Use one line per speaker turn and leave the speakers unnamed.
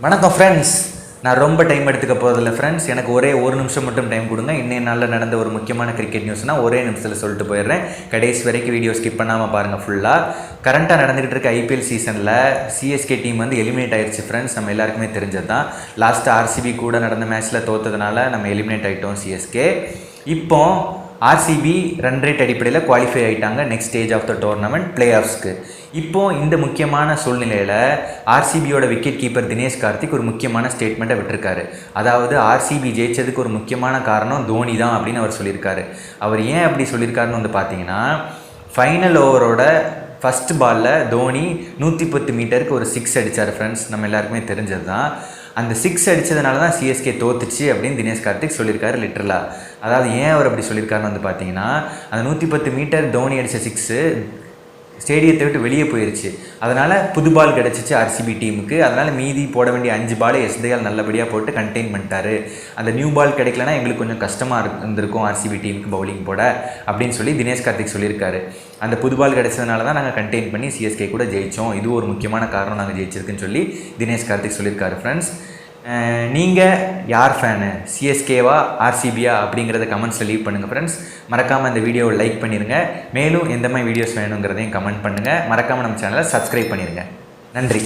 வணக்கம் ஃப்ரெண்ட்ஸ். நான் ரொம்ப டைம் எடுத்துக்க போகிறதில்ல ஃப்ரெண்ட்ஸ். எனக்கு ஒரே ஒரு நிமிஷம் மட்டும் டைம் கொடுங்க. இன்னைய நாளில் நடந்த ஒரு முக்கியமான கிரிக்கெட் நியூஸ்னால் ஒரே நிமிஷத்தில் சொல்லிட்டு போயிடுறேன். கடைசி வரைக்கும் வீடியோ ஸ்கிப் பண்ணாமல் பாருங்கள் ஃபுல்லாக. கரண்ட்டாக நடந்துகிட்டு இருக்க ஐபிஎல் சீசனில் சிஎஸ்கே டீம் வந்து எலிமினேட் ஆயிடுச்சு ஃப்ரெண்ட்ஸ். நம்ம எல்லாருக்குமே தெரிஞ்சது தான். லாஸ்ட்டு ஆர்சிபி கூட நடந்த மேட்ச்சில் தோற்றதுனால நம்ம எலிமினேட் ஆகிட்டோம் சிஎஸ்கே. இப்போ ஆர்சிபி ரன் ரேட் அடிப்படையில் குவாலிஃபை ஆகிட்டாங்க next stage of the tournament பிளே ஆஃப்ஸ்க்கு. இப்போது இந்த முக்கியமான சூழ்நிலையில் ஆர்சிபியோட விக்கெட் கீப்பர் தினேஷ் கார்த்திக் ஒரு முக்கியமான ஸ்டேட்மெண்ட்டை விட்டுருக்காரு. அதாவது ஆர்சிபி ஜெயிச்சதுக்கு ஒரு முக்கியமான காரணம் தோனி தான் அப்படின்னு அவர் சொல்லியிருக்காரு. அவர் ஏன் அப்படி சொல்லியிருக்காருன்னு வந்து பார்த்தீங்கன்னா, ஃபைனல் ஓவரோட ஃபஸ்ட் பாலில் தோனி 110 மீட்டருக்கு ஒரு 6 அடித்தார் ஃப்ரெண்ட்ஸ். நம்ம எல்லாருக்குமே தெரிஞ்சது தான். அந்த 6 அடித்ததுனால தான் சிஎஸ்கே தோத்துச்சு அப்படின்னு தினேஷ் கார்த்திக் சொல்லியிருக்காரு லிட்டரலாக. அதாவது ஏன் அவர் அப்படி சொல்லியிருக்காருன்னு வந்து பார்த்தீங்கன்னா, அந்த 110 மீட்டர் தோனி அடித்த 6 ஸ்டேடியத்தை விட்டு வெளியே போயிடுச்சு. அதனால் புது பால் கிடச்சிச்சு ஆர்சிபி டீமுக்கு. அதனால் மீதி போட வேண்டிய 5 பாலை எஸ்தயால் நல்லபடியாக போட்டு கண்டெயின் பண்ணிட்டாரு. அந்த நியூ பால் கிடைக்கலனா எங்களுக்கு கொஞ்சம் கஷ்டமாக இருந்திருக்கும் ஆர்சிபி டீமுக்கு பவுலிங் போட அப்படின்னு சொல்லி தினேஷ் கார்த்திக் சொல்லியிருக்காரு. அந்த புது பால் கிடச்சதுனால தான் நாங்கள் கண்டெயின் பண்ணி சிஎஸ்கே கூட ஜெயித்தோம். இது ஒரு முக்கியமான காரணம் நாங்கள் ஜெயிச்சிருக்குன்னு சொல்லி தினேஷ் கார்த்திக் சொல்லியிருக்காரு ஃப்ரெண்ட்ஸ். நீங்கள் யார் ஃபேனு, சிஎஸ்கேவா ஆர்சிபியா அப்படிங்கிறத கமெண்ட்ஸில் லீவ் பண்ணுங்கள் ஃப்ரெண்ட்ஸ். மறக்காமல் இந்த வீடியோவை லைக் பண்ணிடுங்க. மேலும் எந்த மாதிரி வீடியோஸ் வேணுங்கிறதையும் கமெண்ட் பண்ணுங்கள். மறக்காமல் நம்ம சேனலை சப்ஸ்கிரைப் பண்ணிடுங்க. நன்றி.